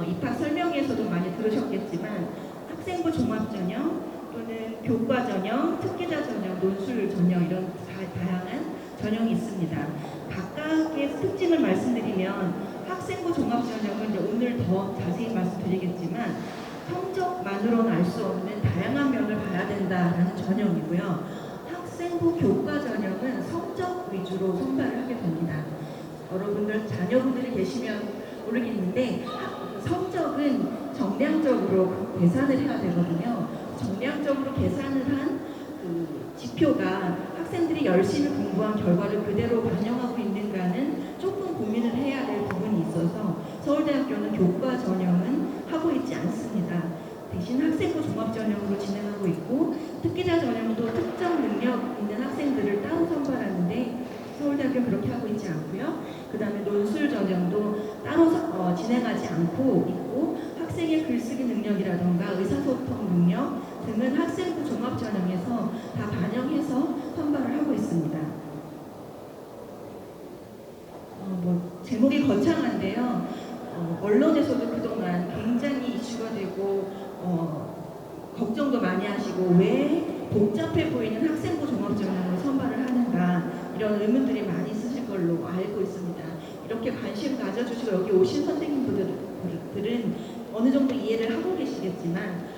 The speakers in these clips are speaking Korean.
입학 설명회에서도 많이 들으셨겠지만 학생부 종합전형 또는 교과전형, 특기자 전형, 논술 전형 이런 다양한 전형이 있습니다. 각각의 특징을 말씀드리면 학생부 종합전형은 이제 오늘 더 자세히 말씀드리겠지만 성적만으로는 알 수 없는 다양한 면을 봐야 된다라는 전형이고요. 학생부 교과 전형은 성적 위주로 선발을 하게 됩니다. 여러분들 자녀분들이 계시면 모르겠는데 성적은 정량적으로 계산을 해야 되거든요. 정량적으로 계산을 한 그 지표가 학생들이 열심히 공부한 결과를 그대로 반영하고 있는가는 조금 고민을 해야 될 부분이 있어서 서울대학교는 교과 전형은 하고 있지 않습니다. 대신 학생부 종합전형으로 진행하고 있고 특기자 전형도 특정 능력 있는 학생들을 따로 선발하는데 서울대학교는 그렇게 하고 있지 않고요. 그 다음에 논술 전형도 따로 진행하지 않고 있고 학생의 글쓰기 능력이라던가 의사소통 능력 등은 학생부 종합전형에서 다 반영해서 선발을 하고 있습니다. 제목이 거창한데요. 언론에서도 그동안 굉장히 이슈가 되고 걱정도 많이 하시고 왜 복잡해 보이는 학생부 종합전형을 선발을 하는가 이런 의문들이 많이 있으실 걸로 알고 있습니다. 이렇게 관심 가져주시고 여기 오신 선생님들은 어느 정도 이해를 하고 계시겠지만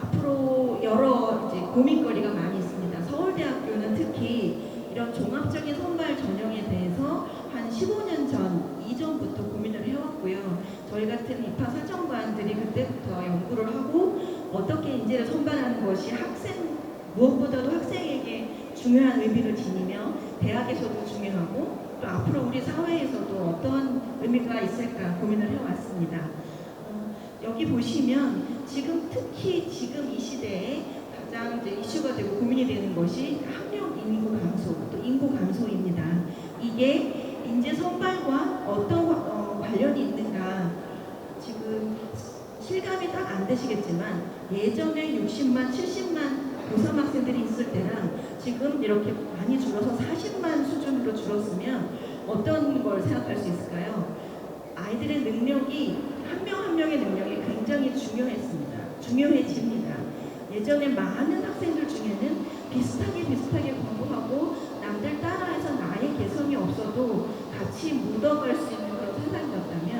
앞으로 여러 이제 고민거리가 많이 있습니다. 서울대학교는 특히 이런 종합적인 선발 전형에 대해서 한 15년 전 이전부터 고민을 해왔고요. 저희 같은 입학 사정관들이 그때부터 연구를 하고 어떻게 인재를 선발하는 것이 무엇보다도 학생에게 중요한 의미를 지니며 대학에서도 중요하고 또 앞으로 우리 사회에서도 어떤 의미가 있을까 고민을 해왔습니다. 여기 보시면 특히 지금 이 시대에 가장 이제 이슈가 되고 고민이 되는 것이 학령 인구 감소, 또 인구 감소입니다. 이게 인재 선발과 어떤 관련이 있는가 지금 실감이 딱 안 되시겠지만 예전에 60만, 70만 고3 학생들이 있을 때랑 지금 이렇게 많이 줄어서 40만 수준으로 줄었으면 어떤 걸 생각할 수 있을까요? 아이들의 능력이 한 명 한 명의 능력이 굉장히 중요해집니다. 예전에 많은 학생들 중에는 비슷하게 공부하고 남들 따라해서 나의 개성이 없어도 같이 묻어갈 수 있는 그런 세상이었다면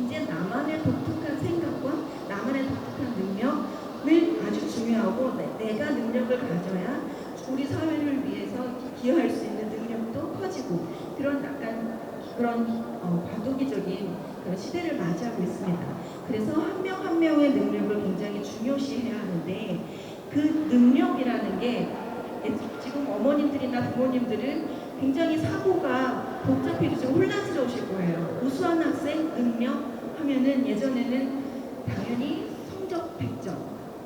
이제 나만의 독특한 생각과 나만의 독특한 능력을 아주 중요하고 내가 능력을 가져야 우리 사회를 위해서 기여할 수 있는 능력도 커지고 그런 약간 과도기적인 그런 시대를 맞이하고 있습니다. 그래서 한 명 한 명의 능력을 굉장히 중요시해야 하는데 그 능력이라는 게 지금 어머님들이나 부모님들은 굉장히 사고가 복잡해지고 혼란스러우실 거예요. 우수한 학생 능력 하면은 예전에는 당연히 성적 100점,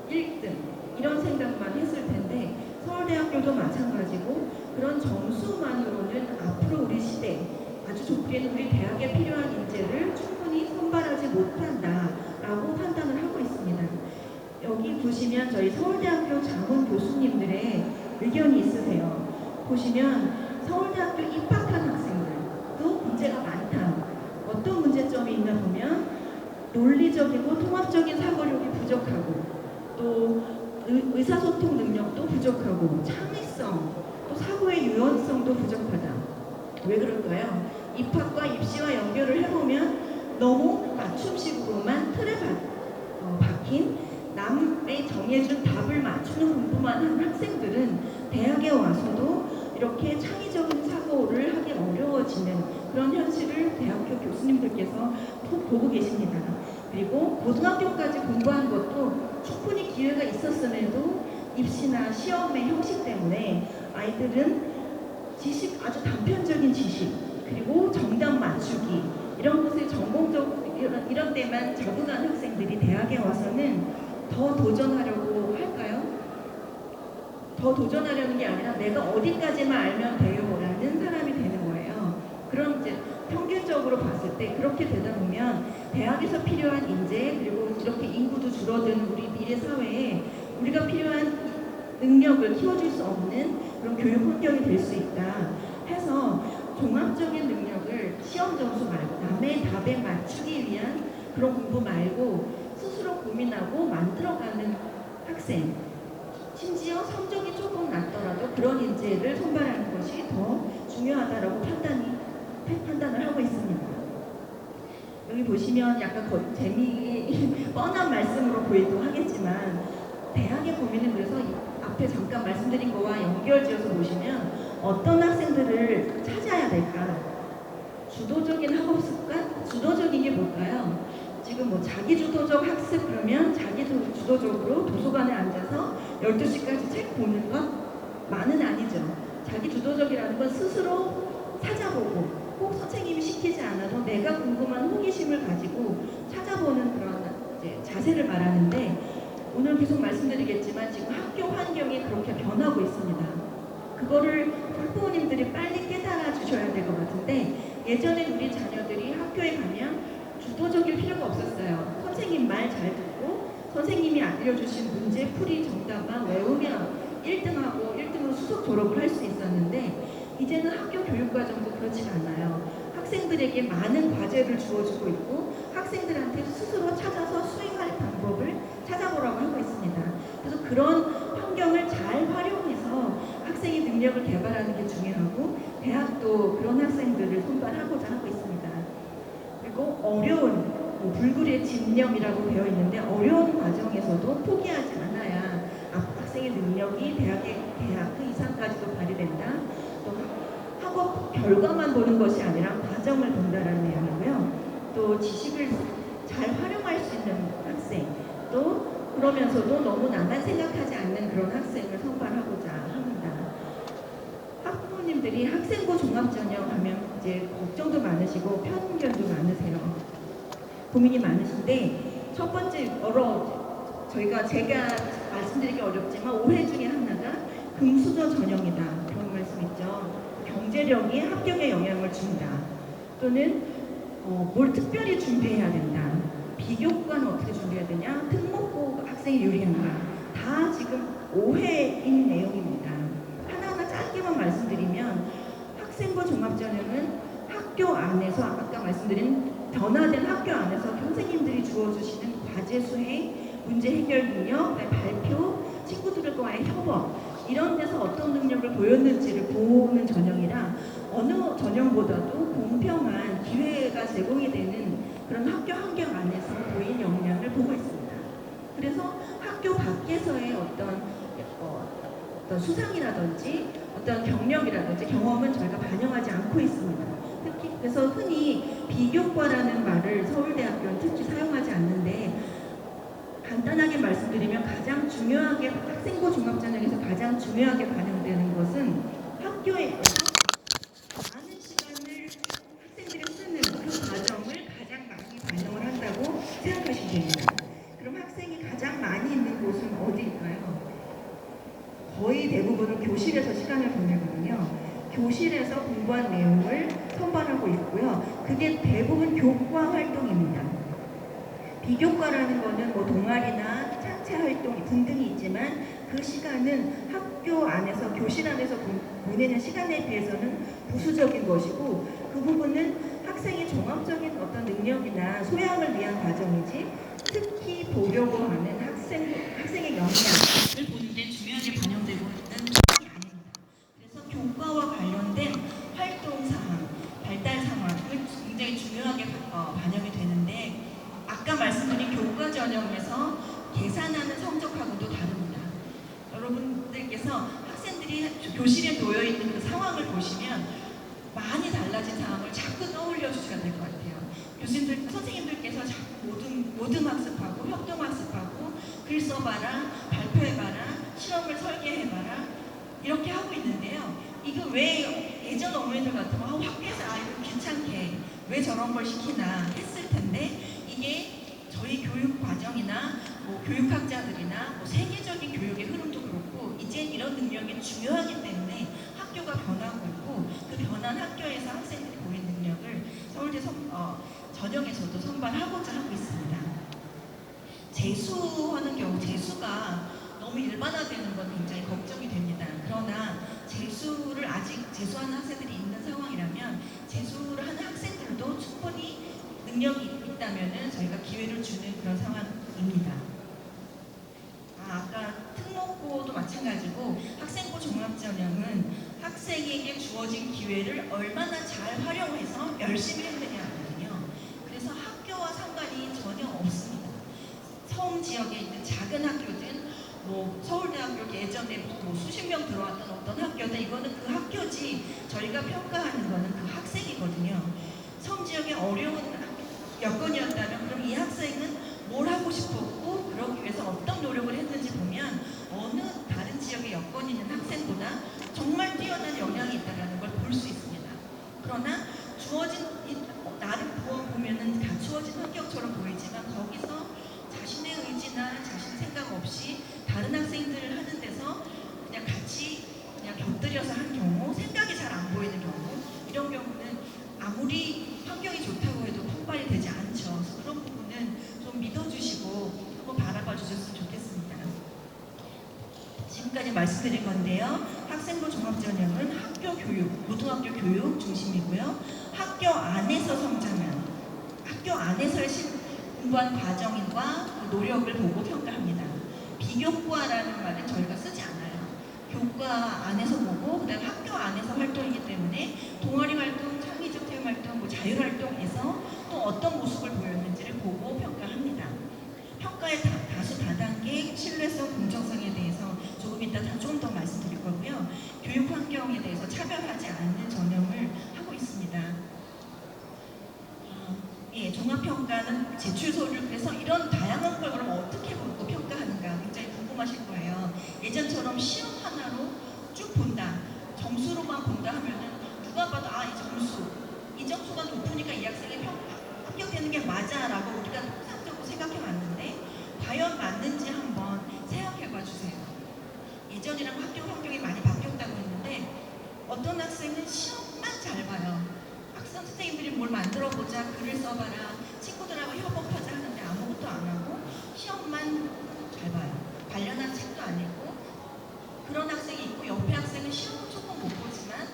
1등 이런 생각만 했을 텐데 서울대학교도 마찬가지고 그런 점수만으로는 앞으로 우리 시대 아주 좋게는 우리 대학에 필요한 인재를 충분히 선발하지 못한다라고 판단을 하고 있습니다. 여기 보시면 저희 서울대학교 자문 교수님들의 의견이 있으세요. 보시면 서울대학교 입학한 학생들도 문제가 많다. 어떤 문제점이 있나 보면 논리적이고 통합적인 사고력이 부족하고 또 의사소통 능력도 부족하고 창의성 또 사고의 유연성도 부족하다. 왜 그럴까요? 입학과 입시와 연결을 해보면 너무 맞춤식으로만 틀에 박힌 남의 정해준 답을 맞추는 공부만 한 학생들은 대학에 와서도 이렇게 창의적인 사고를 하기 어려워지는 그런 현실을 대학교 교수님들께서 보고 계십니다. 그리고 고등학교까지 공부한 것도 충분히 기회가 있었음에도 입시나 시험의 형식 때문에 아이들은 아주 단편적인 지식 그리고 정답 맞추기 이런 것에 이런 데만 적응한 학생들이 대학에 와서는 더 도전하려고 할까요? 더 도전하려는 게 아니라 내가 어디까지만 알면 돼요라는 사람이 되는 거예요. 그럼 이제 평균적으로 봤을 때 그렇게 되다 보면 대학에서 필요한 인재 그리고 이렇게 인구도 줄어든 우리 미래 사회에 우리가 필요한 능력을 키워줄 수 없는 그런 교육 환경이 될 수 있다 해서 종합적인 능력을 시험 점수 말고 남의 답에 맞추기 위한 그런 공부 말고 스스로 고민하고 만들어가는 학생, 심지어 성적이 조금 낮더라도 그런 인재를 선발하는 것이 더 중요하다라고 판단을 하고 있습니다. 여기 보시면 약간 뻔한 말씀으로 보이도 하겠지만 대학의 고민은 그래서 앞에 잠깐 말씀드린 거와 연결지어서 보시면 어떤 학생들을 찾아야 될까? 주도적인 학업 습관? 주도적인 게 뭘까요? 지금 뭐 자기주도적 학습 그러면 자기주도적으로 도서관에 앉아서 12시까지 책 보는 것? 많은 아니죠. 자기주도적이라는 건 스스로 찾아보고 꼭 선생님이 시키지 않아도 내가 궁금한 호기심을 가지고 찾아보는 그런 자세를 말하는데 오늘 계속 말씀드리겠지만 지금 학교 환경이 그렇게 변하고 있습니다. 그거를 학부모님들이 빨리 깨달아 주셔야 될 것 같은데 예전에 우리 자녀들이 학교에 가면 주도적일 필요가 없었어요. 선생님 말 잘 듣고 선생님이 알려주신 문제 풀이 정답만 외우면 1등하고 1등으로 수석 졸업을 할 수 있었는데 이제는 학교 교육과정도 그렇지가 않아요. 학생들에게 많은 과제를 주어주고 있고 학생들한테 스스로 찾아서 수행할 방법을 찾아보라고 하고 있습니다. 그래서 그런 환경을 잘 활용해서 학생의 능력을 개발하는 게 중요하고 대학도 그런 학생들을 선발하고자 하고 있습니다. 그리고 어려운 불굴의 집념이라고 되어 있는데 어려운 과정에서도 포기하지 않아야 학생의 능력이 대학 그 이상까지도 발휘된다. 또 학업 결과만 보는 것이 아니라 과정을 본다라는 내용이고요. 또 지식을 잘 활용할 수 있는 학생, 또 그러면서도 너무 나만 생각하지 않는 그런 학생을 선발하고자 합니다. 학부모님들이 학생부 종합전형 하면 이제 걱정도 많으시고 편견도 많으세요. 고민이 많으신데 첫 번째 제가 말씀드리기 어렵지만 오해 중에 하나가 금수저 전형이다 그런 말씀 있죠. 경제력이 합격에 영향을 준다. 또는 뭘 특별히 준비해야 된다. 비교과는 어떻게 준비해야 되냐? 특목고 학생이 유리한가? 다 지금 오해인 내용입니다. 하나하나 짧게만 말씀드리면 학생부 종합전형은 학교 안에서 아까 말씀드린 변화된 학교 안에서 선생님들이 주어주시는 과제 수행, 문제 해결 능력, 발표, 친구들과의 협업 이런 데서 어떤 능력을 보였는지를 보는 전형이라 어느 전형보다도 공평한 기회가 제공이 되는 그런 학교 환경 안에서 보인 역량을 보고 있습니다. 그래서 학교 밖에서의 어떤 수상이라든지 어떤 경력이라든지 경험은 저희가 반영하지 않고 있습니다. 특히 그래서 흔히 비교과라는 말을 서울대학교는 특히 사용하지 않는데 간단하게 말씀드리면 가장 중요하게 학생부 종합전형에서 가장 중요하게 반영되는 것은 학교에서 많은 시간을 학생들이 쓰는 그 과정을 가장 많이 반영을 한다고 생각하시면 됩니다. 그럼 학생이 가장 많이 있는 곳은 어디일까요? 거의 대부분은 교실에서 시간을 보내거든요. 교실에서 공부한 내용을 선발하고 있고요. 그게 대부분 교과 활동입니다. 비교과라는 거는 뭐 동아리나 창체 활동 등등이 있지만 그 시간은 학교 안에서 교실 안에서 보내는 시간에 비해서는 부수적인 것이고 그 부분은 학생의 종합적인 어떤 능력이나 소양을 위한 과정이지 특히 보려고 하는 학생의 역량을 보는 데 중요하게 반영되고 있는 것이 아닙니다. 그래서 교과와 관련된 활동 상황, 발달 상황을 굉장히 중요하게 반영이 되는데 아까 말씀드린 교과 전형에서 계산하는 성적하고도 다릅니다. 여러분들께서 학생들이 교실에 놓여 있는 그 상황을 보시면 많이 달라진 상황을 자꾸 떠올려 주셔야 될 것 같아요. 선생님들께서 자꾸 모든 학습하고 협동 학습하고 글 써봐라, 발표해봐라, 실험을 설계해봐라 이렇게 하고 있는데요. 이거 왜 예전 어머니들 같으면 학교에서 이거 귀찮게 왜 저런 걸 시키나 했을 텐데 이게 저희 교육 과정이나 교육학자들이나 세계적인 교육의 흐름도 그렇고 이제 이런 능력이 중요하기 때문에 학교가 변하고 있고 그 변한 학교에서 학생들이 보인 능력을 서울대 전형에서도 선발하고자 하고 있습니다. 재수하는 경우 재수가 너무 일반화되는 건 굉장히 걱정이 됩니다. 그러나 재수를 아직 재수하는 학생들이 있는 상황이라면 재수를 하는 학생들도 충분히 능력이 있다면은 저희가 기회를 주는 그런 상황입니다. 아까 특목고도 마찬가지고 학생부 종합전형은 학생에게 주어진 기회를 얼마나 잘 활용해서 열심히 했느냐거든요. 그래서 학교와 상관이 전혀 없습니다. 서울 지역에 있는 작은 학교든 뭐 서울대학교 예전에 뭐 수십 명 들어왔던 어떤 학교든 이거는 그 학교지 저희가 평가하는 거는 그 학생이거든요. 서울 지역의 어려운 여건이었다면 그럼 이 학생은 뭘 하고 싶었고 그러기 위해서 어떤 노력을 했는지 보면 어느 다른 지역의 여건이 있는 학생보다 정말 뛰어난 역량이 있다는 걸 볼 수 있습니다. 그러나 주어진 나를 보면은 다 주어진 환경처럼 보이지만 거기서 자신의 의지나 자신의 생각 없이 다른 학생들을 하는 데서 그냥 같이 그냥 곁들여서 한 경우, 생각이 잘 안 보이는 경우, 이런 경우는 아무리 환경이 좋다고 해도 통발이 되지 않죠. 그래서 그런 부분은 좀 믿어주시고 한번 바라봐 주셨으면 좋겠습니다. 지금까지 말씀드린 건데요. 학생부 종합전형은 학교 교육, 고등학교 교육 중심이고요. 학교 안에서 성장한, 학교 안에서의 공부한 과정과 그 노력을 보고 평가합니다. 비교과라는 말은 저희가 쓰지 않아요. 교과 안에서 보고 그다음에 학교 안에서 활동이기 때문에 동아리 활동, 창의적 체험 활동, 뭐 자율활동에서 또 어떤 모습을 보였는지를 보고 평가합니다. 평가의 다수 다단계, 신뢰성, 공정성에 대해서 조금 이따 좀 더 말씀드릴 거고요. 교육 환경에 대해서 차별하지 않는 전형을 하고 있습니다. 예, 종합평가는 제출 서류, 그래서 이런 다양한 걸 그럼 어떻게 보고 평가하는가 굉장히 궁금하실 거예요. 예전처럼 시험 하나로 쭉 본다, 점수로만 본다 하면은 누가 봐도 이 점수가 높으니까 이 학생이 합격되는 게 맞아라고 우리가 통상적으로 생각해 왔는데 과연 맞는지 한번 생각해 봐 주세요. 예전이랑 학교 환경이 많이 바뀌었다고 했는데 어떤 학생은 시험만 잘 봐요. 선생님들이 뭘 만들어보자, 글을 써봐라, 친구들하고 협업하자 하는데 아무것도 안 하고 시험만 잘 봐요. 관련한 책도 안 읽고 그런 학생이 있고 옆에 학생은 시험은 조금 못 보지만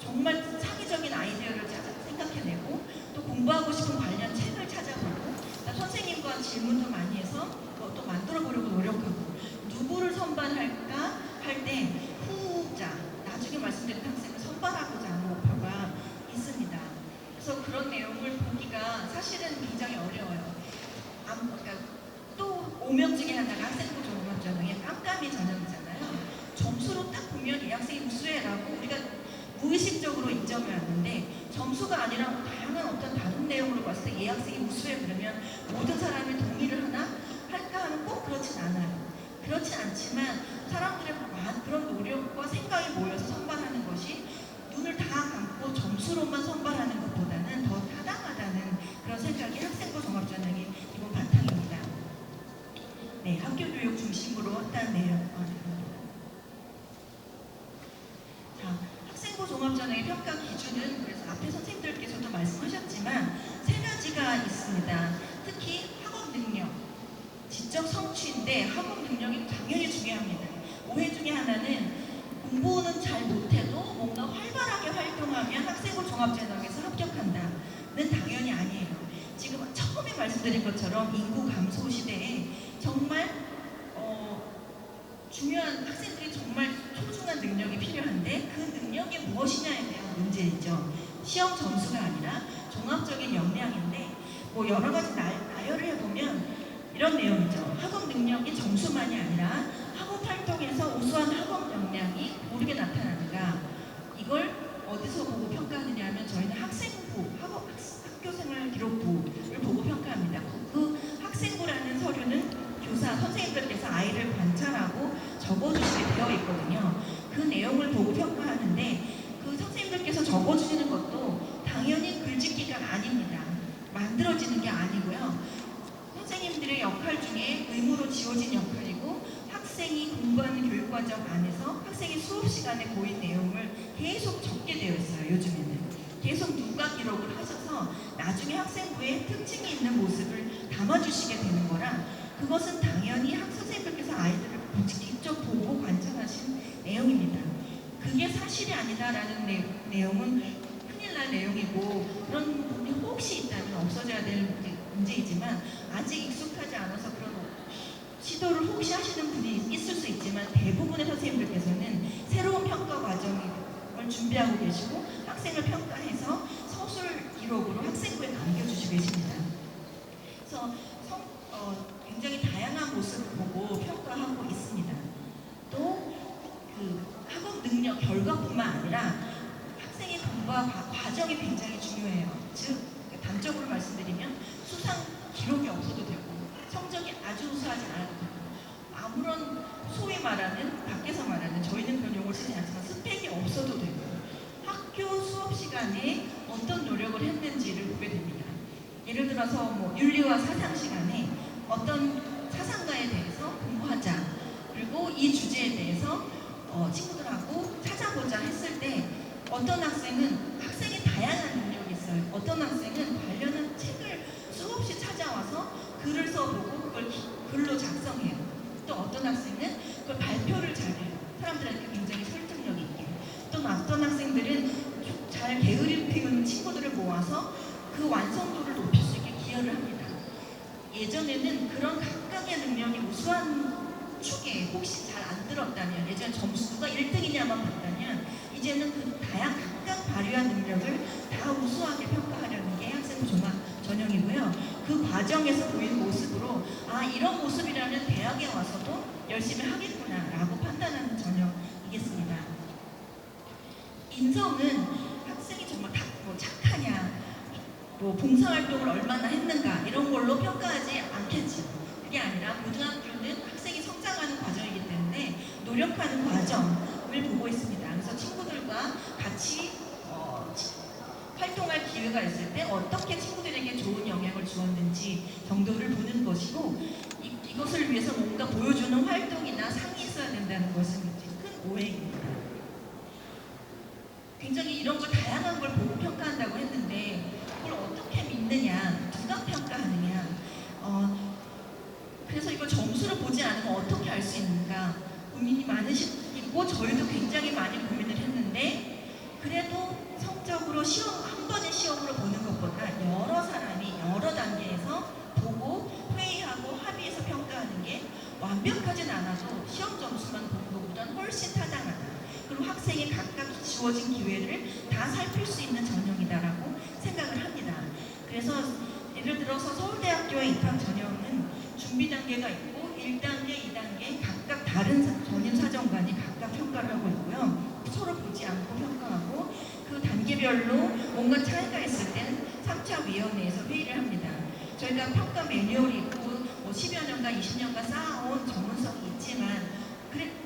정말 창의적인 아이디어를 생각해내고 또 공부하고 싶은 관련 책을 찾아보고 선생님과 질문도 많이 해서 또 만들어 보려고 노력하고 누구를 선발할까 할 때 후자, 나중에 말씀드린 학생을 선발하고자 하는 목표가 있습니다. 그래서 그런 내용을 보기가 사실은 굉장히 어려워요. 그러니까 또 오명 중에 하나가 학생부 종합전형의 깜깜이 전형이잖아요. 점수로 딱 보면 이 학생이 우수해라고 우리가 무의식적으로 인정을 하는데 점수가 아니라 다양한 어떤 다른 내용으로 봤을 때 이 학생이 우수해 그러면 모든 사람이 동의를 할까 하면 꼭 그렇진 않아요. 그렇지 않지만 사람들의 그런 노력과 생각이 모여서 선발하는 것이 눈을 다 감고 점수로만 선발하는 것보다는 더 타당하다는 그런 생각이 학생부 종합전형의 기본 바탕입니다. 네, 학교 교육 중심으로 했다는 내용. 자, 학생부 종합전형의 평가 기준은 그래서 앞에 선생님들께서도 말씀하셨지만 세 가지가 있습니다. 특히 학업 능력, 지적 성취인데 학업 능력이 당연히 중요합니다. 오해 중에 하나는 공부는 잘 못해도 뭔가 활발하게 활동하면 학생부 종합전형에서 합격한다는 당연히 아니에요. 지금 처음에 말씀드린 것처럼 인구 감소 시대에 정말 중요한 학생들이 정말 소중한 능력이 필요한데 그 능력이 무엇이냐에 대한 문제이죠. 시험 점수가 아니라 종합적인 역량인데 뭐 여러 가지 나열을 해보면 이런 내용이죠. 학업 능력이 점수만이 아니라 학업 활동에서 우수한 학업 역량이 고르게 나타나는가. 이걸 어디서 보고 평가하느냐 하면 저희는 학생부, 학교생활 기록부를 보고 평가합니다. 그 학생부라는 서류는 교사, 선생님들께서 아이를 관찰하고 적어주시게 되어 있거든요. 그 내용을 보고 평가하는데 그 선생님들께서 적어주시는 것도 당연히 글짓기가 아닙니다. 만들어지는 게 아니고요. 선생님들의 역할 중에 의무로 지어진 역할이고 학생이 공부하는 교육과정 안에서 학생이 수업 시간에 보인 내용을 계속 적게 되어 있어요. 요즘에는 계속 누가 기록을 하셔서 나중에 학생부에 특징이 있는 모습을 담아주시게 되는 거라 그것은 당연히 선생님들께서 아이들을 직접 보고 관찰하신 내용입니다. 그게 사실이 아니다라는 내용은 큰일 날 내용이고 그런 부분이 혹시 있다면 없어져야 될 문제이지만 아직 익숙하지 않아서 그런 시도를 혹시 하시는 분이 있을 수 있지만 대부분의 선생님들께서는 새로운 평가 과정을 준비하고 계시고 학생을 평가해서 서술 기록으로 학생부에 남겨주시고 계십니다. 그래서 굉장히 다양한 모습을 보고 평가하고 있습니다. 또 그 학업 능력 결과뿐만 아니라 학생의 공부와 과정이 굉장히 중요해요. 즉 단적으로 말씀드리면 수상 기록이 없어도 되고 성적이 아주 우수하지 않아도 되고 아무런 소위 말하는 밖에서 말하는 저희는 그런 용어를 쓰지 않지만 스펙이 없어도 되고 학교 수업 시간에 어떤 노력을 했는지를 보게 됩니다. 예를 들어서 뭐 윤리와 사상 시간에 어떤 사상가에 대해서 공부하자. 그리고 이 주제에 대해서 친구들하고 찾아보자 했을 때 어떤 학생은 학생이 다양한 능력이 있어요. 어떤 학생은 관련한 책을 수없이 찾아와서 글을 써보고 그걸 글로 작성해요. 또 어떤 학생은 그걸 발표를 잘해요. 사람들한테 굉장히 설득력 있게. 또 어떤 학생들은 잘 게으름 피우는 친구들을 모아서 그 완성도를 높일 수 있게 기여를 합니다. 예전에는 그런 각각의 능력이 우수한 축에 혹시 잘 안 들었다면 예전 점수가 1등이냐만 봤다면 이제는 그 각각 발휘한 능력을 다 우수하게 평가하려는 게 학생부 종합 전형이고요. 그 과정에서 보이는 모습으로 아 이런 모습이라면 대학에 와서도 열심히 하겠구나 라고 판단하는 전형이겠습니다. 인성은 학생이 정말 착하냐 뭐 봉사활동을 얼마나 했는가 이런 걸로 평가하지 않겠죠. 그게 아니라 고등학교는 학생이 성장하는 과정이기 때문에 노력하는 과정을 보고 있습니다. 그래서 친구들과 같이 활동할 기회가 있을 때 어떻게 친구들에게 좋은 영향을 주었는지 정도를 보는 것이고 이것을 위해서 뭔가 보여주는 활동이나 상이 있어야 된다는 것은 큰 오해입니다. 굉장히 이런 걸 다양한 걸 보고 평가한다고 했는데 그걸 어떻게 믿느냐, 누가 평가하느냐 그래서 이걸 점수를 보지 않으면 어떻게 알 수 있는가 고민이 많으시고 저희도 굉장히 많이 고민을 했는데 그래도 성적으로 한 번의 시험으로 보는 것보다 여러 사람이 여러 단계에서 보고 회의하고 합의해서 평가하는 게 완벽하진 않아도 시험 점수만 보는 것보다는 훨씬 타당하다. 그리고 학생이 각각 주어진 기회를 다 살필 수 있는 전형이다라고 생각을 합니다. 그래서 예를 들어서 서울대학교의 입학 전형은 준비 단계가 있고 1단계, 2단계 각각 다른 전임사정관이 각각 평가를 하고 있고요. 서로 보지 않고 평가하고 그 단계별로 뭔가 차이가 있을 때는 3차 위원회에서 회의를 합니다. 저희가 평가 매뉴얼이 있고 뭐 10여 년간 20년간 쌓아온 전문성이 있지만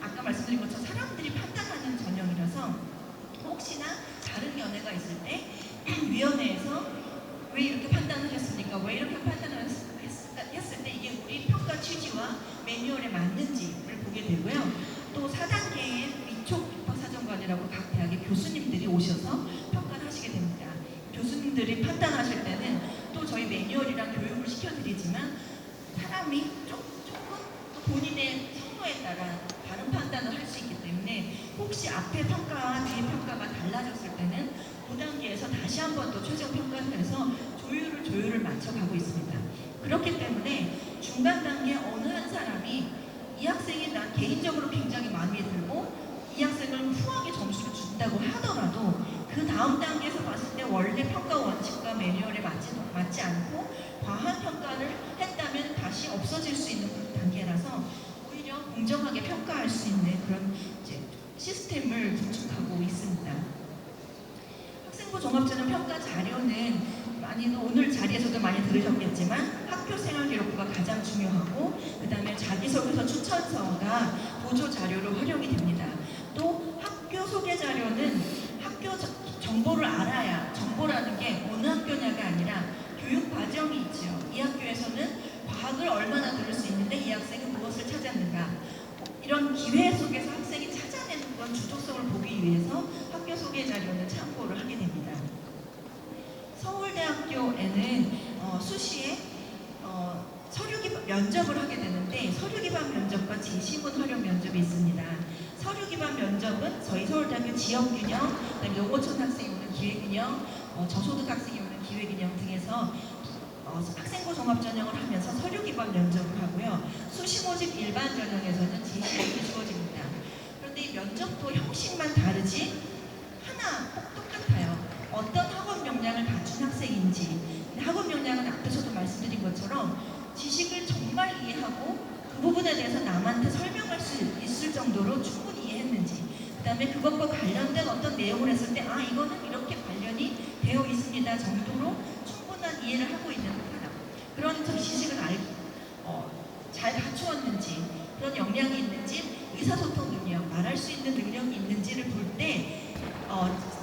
아까 말씀드린 것처럼 사람들이 판단하는 전형이라서 혹시나 다른 견해가 있을 때 위원회에서 왜 이렇게 판단하셨습니까? 왜 이렇게 판단했을 때 이게 우리 평가 취지와 매뉴얼에 맞는지를 보게 되고요. 또 4단계의 위촉 입학사정관이라고 각 대학의 교수님들이 오셔서 평가를 하시게 됩니다. 교수님들이 판단하실 때는 또 저희 매뉴얼이랑 교육을 시켜드리지만 사람이 조금 본인의 선호에 따라 다른 판단을 할 수 있기 때문에 혹시 앞에 평가와 뒤에 평가가 달라졌을 때는 그 단계에서 다시 한 번 더 최종 평가를 해서 조율을 맞춰가고 있습니다. 그렇기 때문에 중간 단계 어느 한 사람이 이 학생이 난 개인적으로 굉장히 마음에 들고 이 학생을 후하게 점수를 준다고 하더라도 그 다음 단계에서 봤을 때 원래 평가 원칙과 매뉴얼에 맞지 않고 과한 평가를 했다면 다시 없어질 수 있는 단계라서 오히려 공정하게 평가할 수 있는 그런 시스템을 구축하고 있습니다. 학생부 종합전형 평가 자료는 오늘 자리에서도 많이 들으셨겠지만 학교생활기록부가 가장 중요하고 그 다음에 자기소개서 추천서가 보조 자료로 활용이 됩니다. 또 학교 소개 자료는 학교 정보를 알아야 정보라는 게 어느 학교냐가 아니라 교육 과정이 있죠. 이 학교에서는 과학을 얼마나 들을 수 있는데 이 학생은 무엇을 찾았는가 이런 기회 속에서 학생이 찾아내는 그런 주도성을 보기 위해서 학교 소개 자료는 참고를 하게 됩니다. 서울대학교에는 수시에 서류 기반 면접을 하게 되는데 서류 기반 면접과 제시문 활용 면접이 있습니다. 서류 기반 면접은 저희 서울대학교 지역균형, 용어촌 학생이 오는 기회균형, 저소득 학생이 오는 기획인형 등에서 학생부 종합전형을 하면서 서류 기반 면접을 하고요. 수시 모집 일반 전형에서는 제시험이 주어집니다. 그런데 이 면접도 형식만 다르지 하나 꼭 똑같아요. 어떤 학업 역량을 갖춘 학생인지. 학업 역량은 앞에서도 말씀드린 것처럼 지식을 정말 이해하고 그 부분에 대해서 남한테 설명할 수 있을 정도로 충분히 이해했는지, 그 다음에 그것과 관련된 어떤 내용을 했을 때 이거는 이렇게 관련이 되어 있습니다 정도로 충분한 이해를 하고 있는 사람, 그런 지식을 잘 갖추었는지, 그런 역량이 있는지, 의사소통 능력, 말할 수 있는 능력이 있는지를 볼 때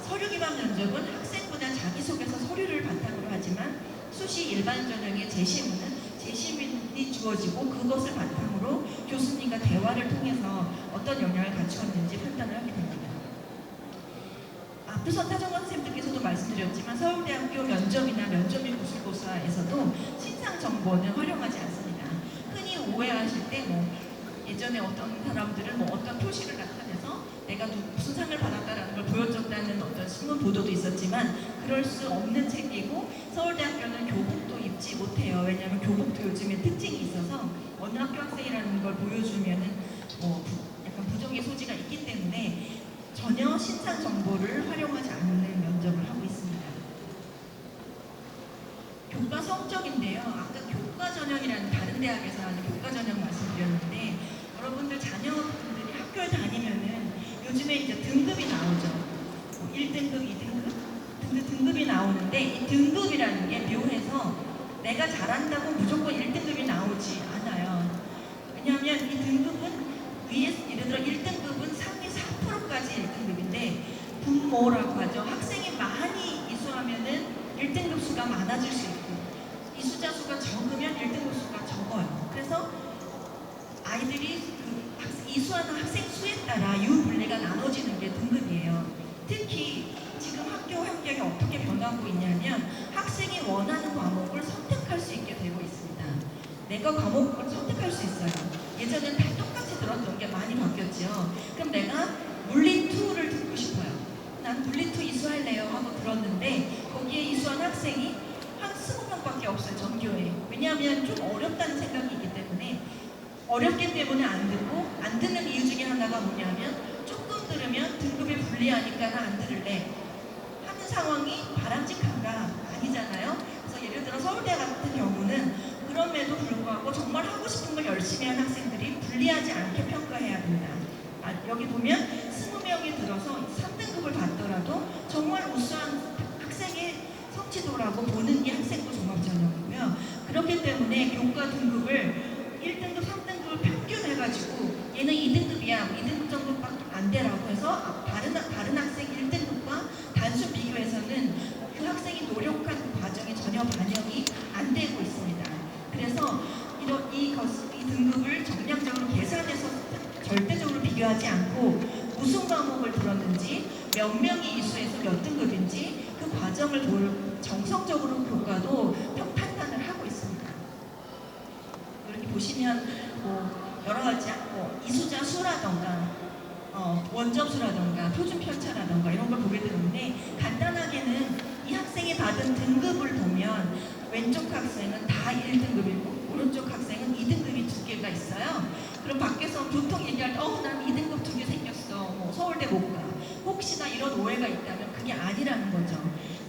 서류 기반 면접은 학생보다 자기소개서 서류를 바탕으로 하지만 수시 일반 전형의 재시민이 주어지고 그것을 바탕으로 교수님과 대화를 통해서 어떤 역량을 갖추었는지 판단을 하게 됩니다. 앞서 타정원 선생님들께서도 말씀드렸지만 서울대학교 면접이나 면접 및 구술고사에서도 신상 정보는 활용하지 않습니다. 흔히 오해하실 때 예전에 어떤 사람들은 어떤 표시를 나타내서 내가 무슨 상을 받았다라는 걸 보여줬다는 어떤 신문 보도도 있었지만 그럴 수 없는 책이고, 서울대학교는 교복도 입지 못해요. 왜냐하면 교복도 요즘에 특징이 있어서 어느 학교 학생이라는 걸 보여주면은 약간 부정의 소지가 있기 때문에 전혀 신상 정보를 활용하지 않는 면접을 하고 있습니다. 교과 성적인데요. 아까 교과 전형이라는 다른 대학에서 하는 교과 전형 말씀드렸는데, 여러분들 자녀분들이 학교에 다니면은 요즘에 이제 등급이 나오죠. 1등급, 2등급 등급이 나오는데, 이 등급이라는 게 묘해서 내가 잘한다고 무조건 1등급이 나오지 않아요. 왜냐하면 이 등급은 위에, 예를 들어 1등급은 상위 4%까지 1등급인데 분모라고 하죠. 학생이 많이 이수하면은 1등급 수가 많아질 수 있고, 이수자 수가 적으면 1등급 수가 적어요. 그래서 아이들이 이수하는 학생 수에 따라 유분리가 나눠지는 게 등급이에요. 특히 지금 학교 환경이 어떻게 변하고 있냐면 학생이 원하는 과목을 선택할 수 있게 되고 있습니다. 내가 과목을 선택할 수 있어요. 예전엔 다 똑같이 들었던 게 많이 바뀌었죠. 그럼 내가 물리 2를 듣고 싶어요. 난 물리 2 이수할래요 하고 들었는데 거기에 이수한 학생이 한 20명밖에 없어요, 전교에. 왜냐하면 좀 어렵다는 생각이 있기 때문에. 어렵기 때문에 안 듣고, 안 듣는 이유 중에 하나가 뭐냐면 조금 들으면 등급이 불리하니까 나 안 들을래 하는 상황이 바람직한가? 아니잖아요. 그래서 예를 들어 서울대 같은 경우는 그럼에도 불구하고 정말 하고 싶은 걸 열심히 한 학생들이 불리하지 않게 평가해야 합니다. 여기 보면 20명이 들어서 3등급을 받더라도 정말 우수한 학생의 성취도라고 보는 게 학생부 종합전형이고요. 그렇기 때문에 교과 등급을 1등급, 3등급을 평균해가지고 얘는 2등급이야, 2등급 정도밖에 안 되라고 해서 다른 학생 1등급과 단순 비교해서는 그 학생이 노력한 그 과정이 전혀 반영이 안 되고 있습니다. 그래서 이 등급을 정량적으로 계산해서 절대적으로 비교하지 않고 무슨 과목을 들었는지, 몇 명이 이수해서 몇 등급인지 그 과정을 정성적으로 교과도 판단을 하고 있습니다. 이렇게 보시면 여러 가지 이수자 수라던가 원점 수라던가 표준 편차라던가 이런 걸 보게 되는데, 간단하게는 이 학생이 받은 등급을 보면 왼쪽 학생은 다 1등급이고 오른쪽 학생은 2등급이 2개가 있어요. 그럼 밖에서 보통 얘기할 때 난 2등급 2개 생겼어, 서울대 못 가, 혹시나 이런 오해가 있다면 그게 아니라는 거죠.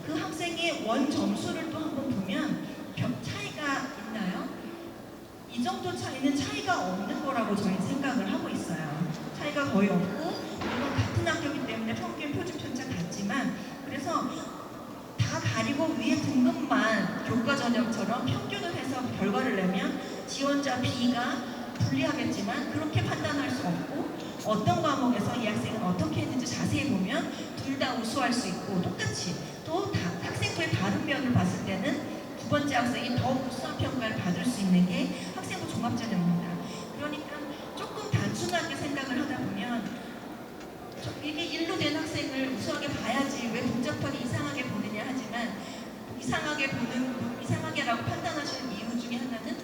그 학생의 원 점수를 또 한번 보면 차이가 있나요? 이 정도 차이는 차이가 없는 거라고 저희는 생각을 하고 있어요. 차이가 거의 없고, 물론 같은 학교이기 때문에 평균 표준 편차 같지만, 그래서 다 가리고 위에 등급만 교과 전형처럼 평균을 해서 결과를 내면 지원자 B가 불리하겠지만 그렇게 판단할 수 없고, 어떤 과목에서 이 학생은 어떻게 했는지 자세히 보면 둘 다 우수할 수 있고, 똑같이 또 학생부의 다른 면을 봤을 때는 두 번째 학생이 더 우수한 평가를 받을 수 있는 게 학생부 종합전형입니다. 그러니까 조금 단순하게 생각을 하다 보면 이게 일로 된 학생을 우수하게 봐야지 왜 복잡하게 이상하게 보느냐 하지만, 이상하게라고 판단하시는 이유 중에 하나는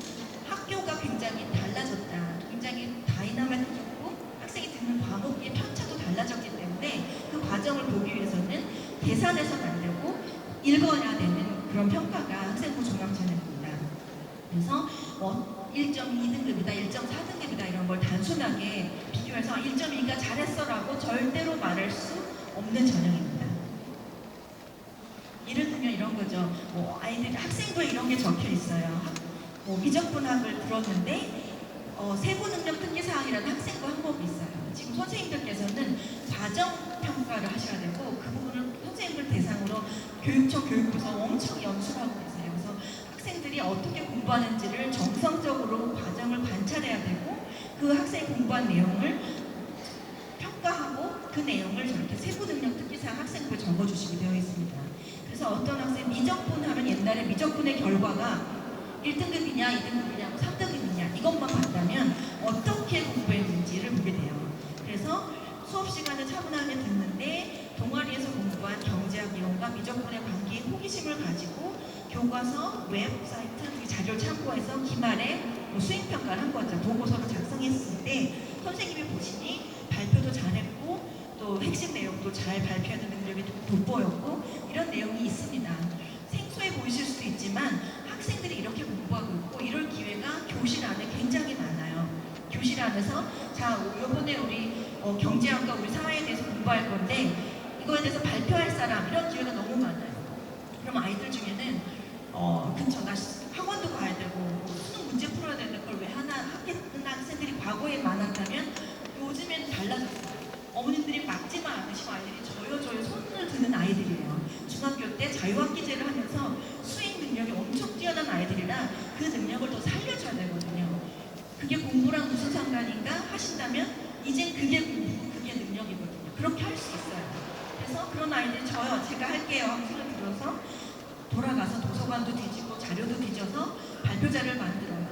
학교가 굉장히 달라졌다, 굉장히 다이나믹해졌고 학생이 듣는 과목의 편차도 달라졌기 때문에 그 과정을 보기 위해서는 계산해서는 안 되고 읽어야 되는 그런 그래서 1.2등급이다, 1.4등급이다 이런 걸 단순하게 비교해서 1.2가 잘했어라고 절대로 말할 수 없는 전형입니다. 예를 들면 이런 거죠. 아이들 학생부에 이런 게 적혀 있어요. 미적분학을 들었는데 세부능력 특기사항이라는 학생부 항목이 있어요. 지금 선생님들께서는 과정평가를 하셔야 되고 그 부분은 선생님들 대상으로 교육청 교육부서 엄청 연수를 하고 계세요. 그래서 학생들이 어떻게 공부하는지를 정성적으로 과정을 관찰해야 되고 그 학생이 공부한 내용을 평가하고 그 내용을 저렇게 세부능력 특기사항 학생부에 적어주시게 되어 있습니다. 그래서 어떤 학생 미적분 하면 옛날에 미적분의 결과가 1등급이냐 2등급이냐 3등급이냐 이것만 봤다면 어떻게 공부했는지를 보게 돼요. 그래서 수업 시간에 차분하게 듣는데 동아리에서 공부한 경제학 이론과 미적분의 관계에 호기심을 가지고 교과서, 웹사이트 자료를 참고해서 기말에 수행평가를 한 거죠. 보고서를 작성했을 때 선생님이 보시니 발표도 잘했고 또 핵심 내용도 잘 발표하는 능력이 돋보였고 이런 내용이 있습니다. 생소해 보이실 수도 있지만 학생들이 이렇게 공부하고 있고 이럴 기회가 교실 안에 굉장히 많아요. 교실 안에서 자 이번에 우리 경제학과 우리 사회에 대해서 공부할 건데 이거에 대해서 발표할 사람 이런 기회가 너무 많아요. 그럼 아이들 중에는 그쵸 나 학원도 가야 되고 수능 문제 풀어야 되는 걸 왜 하나 하겠는 학생들이 과거에 많았다면 요즘에는 달라졌어요. 어머님들이 막지만 않으시고 아이들이 저요 손을 드는 아이들이에요. 중학교 때 자유학기제를 하면서 수행 능력이 엄청 뛰어난 아이들이라 그 능력을 더 살려줘야 되거든요. 그게 공부랑 무슨 상관인가 하신다면 이젠 그게 공부고 그게 능력이거든요. 그렇게 할 수 있어요. 그래서 그런 아이들이 제가 할게요 하고 손을 들어서 돌아가서 도서관도 뒤지고 자료도 뒤져서 발표자를 만들어요.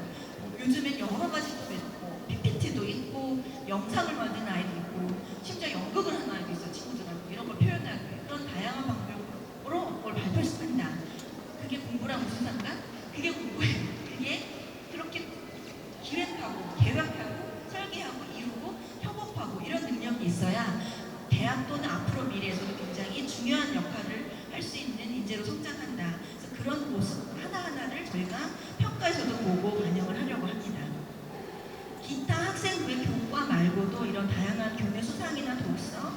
요즘엔 여러 가지 또 있고 PPT도 있고 영상을 만드는 아이도 있고 심지어 연극을 하는 아이도 있어요. 친구들하고 이런 걸 표현하고 그런 다양한 방법으로 그걸 발표할 수 있다. 그게 공부랑 무슨 상관? 그게 공부예요. 그게 그렇게 기획하고 계획하고 설계하고 이루고 협업하고 이런 능력이 있어야 대학 또는 앞으로 미래에서도 굉장히 중요한 역할을 할 수 있는 인재로 성장한다. 그래서 그런 모습 하나하나를 저희가 평가에서도 보고 반영을 하려고 합니다. 기타 학생부의 교과 말고도 이런 다양한 교내 수상이나 독서,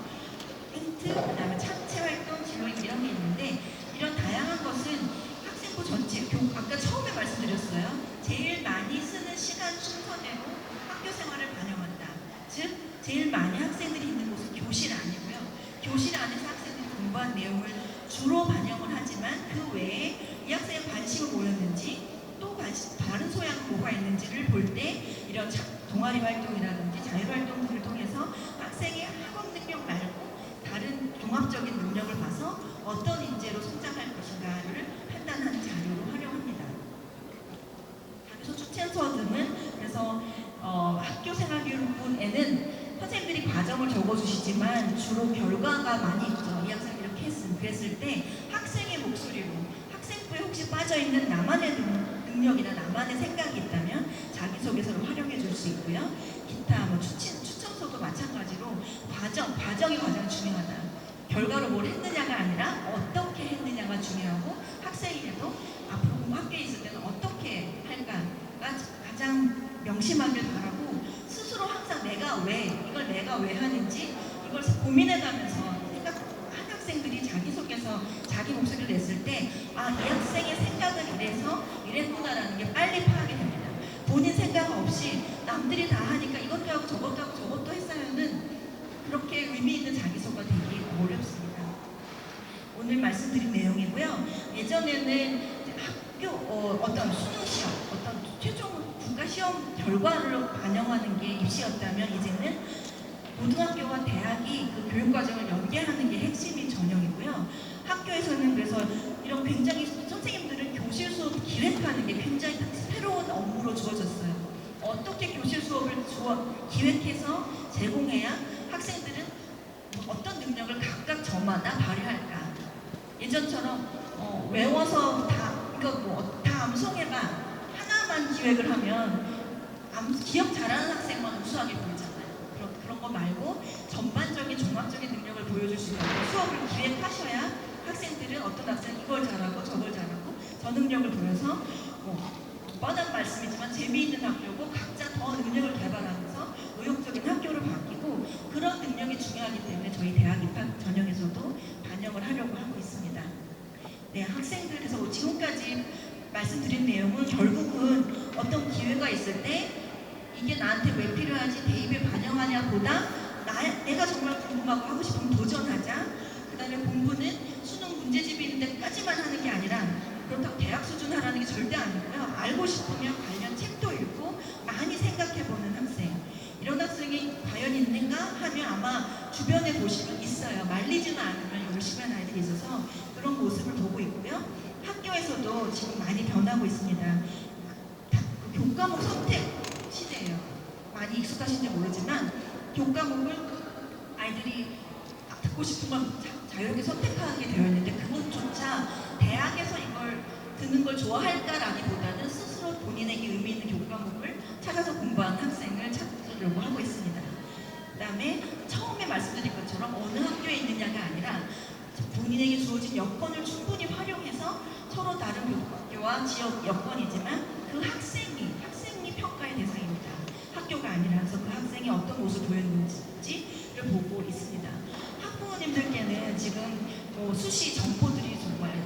힌트, 그 다음에 창체 활동, 진로인 이런 게 있는데 이런 다양한 것은 학생부 전체, 아까 처음에 말씀드렸어요. 제일 많이 쓰는 시간 순서대로 학교 생활을 반영한다. 즉, 제일 많이 학생들이 있는 곳은 교실 아니고요. 교실 안에서 학생들이 공부한 내용을 주로 반영을 하지만 그 외에 이 학생의 관심을 보였는지 또 다른 소양은 뭐가 있는지를 볼 때 이런 동아리 활동이라든지 자율활동 등을 통해서 학생의 학업 능력 말고 다른 종합적인 능력을 봐서 어떤 인재로 성장할 것인가를 판단하는 자료로 활용합니다. 자기소 추천서 등은 그래서 학교 생활교육부에는 선생님들이 과정을 적어주시지만 주로 결과가 많이 있죠. 이 학생이 이렇게 그랬을 때 학생의 목소리로 학생부에 혹시 빠져있는 나만의 능력이나 나만의 생각이 있다면 자기소개서를 활용해 줄 수 있고요. 기타 추천서도 마찬가지로 과정이 가장 중요하다. 결과로 뭘 했느냐가 아니라 어떻게 했느냐가 중요하고 학생에도 앞으로 학교에 있을 때는 어떻게 할까가 가장 명심하길 바라고 스스로 항상 이걸 내가 왜 하는지 이걸 고민해가면서 한 학생들이 자기소개서 자기 목소리를 냈을 때 이 학생의 생각은 이랬구나라는 게 빨리 파악이 됩니다. 본인 생각 없이 남들이 다 하니까 이것도 하고 저것도 했으면은 그렇게 의미 있는 자기소가 되기 어렵습니다. 오늘 말씀드린 내용이고요. 예전에는 학교 어떤 수능 시험, 어떤 최종 국가 시험 결과를 반영하는 게 입시였다면 이제는 고등학교와 대학이 그 교육과정을 연계하는 게 핵심인 전형이고요. 학교에서는 그래서 이런 굉장히 선생님들은 교실 수업 기획하는 게 굉장히 새로운 업무로 주어졌어요. 어떻게 교실 수업을 기획해서 제공해야 학생들은 어떤 능력을 각각 저마다 발휘할까. 예전처럼 외워서 다 암송해봐 하나만 기획을 하면 기억 잘하는 학생만 우수하게 보이잖아요. 그런 거 말고 전반적인 종합적인 능력을 보여줄 수 있는 수업을 기획하셔야 학생들은 어떤 학생은 이걸 잘하고 저걸 잘하고 저 능력을 보여서 뻔한 말씀이지만 재미있는 학교고 각자 더 능력을 개발하면서 의욕적인 학교로 바뀌고 그런 능력이 중요하기 때문에 저희 대학 입학 전형에서도 반영을 하려고 하고 있습니다. 네, 학생들에서 지금까지 말씀드린 내용은 결국은 어떤 기회가 있을 때 이게 나한테 왜 필요하지 대입에 반영하냐 보다 내가 정말 궁금하고 하고 싶으면 도전하자. 그 다음에 공부는 수능 문제집이 있는 데까지만 하는 게 아니라 그렇다고 대학 수준 하라는 게 절대 아니고요. 알고 싶으면 관련 책도 읽고 많이 생각해보는 학생. 이런 학생이 과연 있는가 하면 아마 주변에 보시면 있어요. 말리지는 않으면 열심히 하는 아이들이 있어서 그런 모습을 보고 있고요. 학교에서도 지금 많이 변하고 있습니다. 교과목 선택 시대예요. 많이 익숙하신지 모르지만 교과목을 아이들이 듣고 싶은 건 자유롭게 선택하게 되어 있는데 그것조차 대학에서 이걸 듣는 걸 좋아할까라기보다는 스스로 본인에게 의미 있는 교과목을 찾아서 공부하는 학생을 찾으려고 하고 있습니다. 그 다음에 처음에 말씀드린 것처럼 어느 학교에 있느냐가 아니라 본인에게 주어진 여건을 충분히 활용해서 서로 다른 학교와 지역 여건이지만 그 학생이 평가의 대상입니다. 학교가 아니라서 그 학생이 어떤 모습을 보였는지를 보고 있습니다. 학부모님들께는 지금 수시 정보들이 정말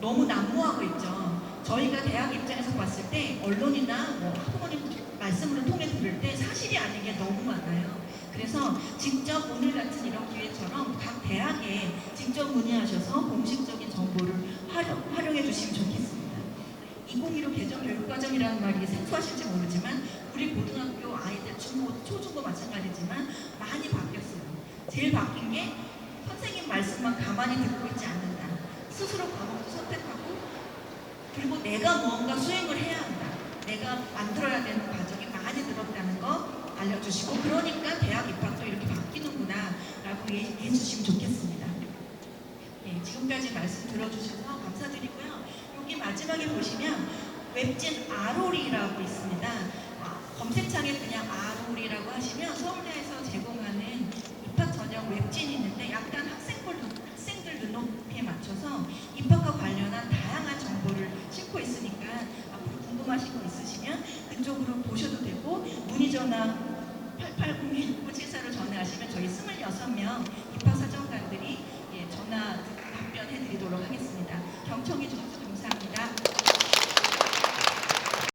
너무 난무하고 있죠. 저희가 대학 입장에서 봤을 때 언론이나 학부모님 말씀을 통해 들을 때 사실이 아닌 게 너무 많아요. 그래서 직접 오늘 같은 이런 기회처럼 각 대학에 직접 문의하셔서 공식적인 정보를 활용해 주시면 좋겠습니다. 2015 개정 교육과정이라는 말이 생소하실지 모르지만 우리 고등학교 아이들 초중고 마찬가지지만 많이 바뀌었어요. 제일 바뀐 게 선생님 말씀만 가만히 듣고 있지 않는다. 스스로 과목도 선택하고 그리고 내가 무언가 수행을 해야 한다. 내가 만들어야 되는 과정이 많이 늘었다는 거 알려주시고 그러니까 대학 입학도 이렇게 바뀌는구나 라고 얘기해 주시면 좋겠습니다. 예, 지금까지 말씀 들어주셔서 감사드리고요. 여기 마지막에 보시면 웹진 아로리라고 있습니다. 검색창에 그냥 아로리라고 하시면 서울대에서 제공하는 입학 전형 웹진이 있는데 약간 학생들 눈높이에 맞춰서 입학과 관련한 다양한 정보를 싣고 있으니까 앞으로 궁금하신 거 있으시면 그쪽으로 보셔도 되고 문의전화 8802-6974로 전화하시면 저희 26명 입학사정관들이 전화 답변해 드리도록 하겠습니다. 경청해 주셔서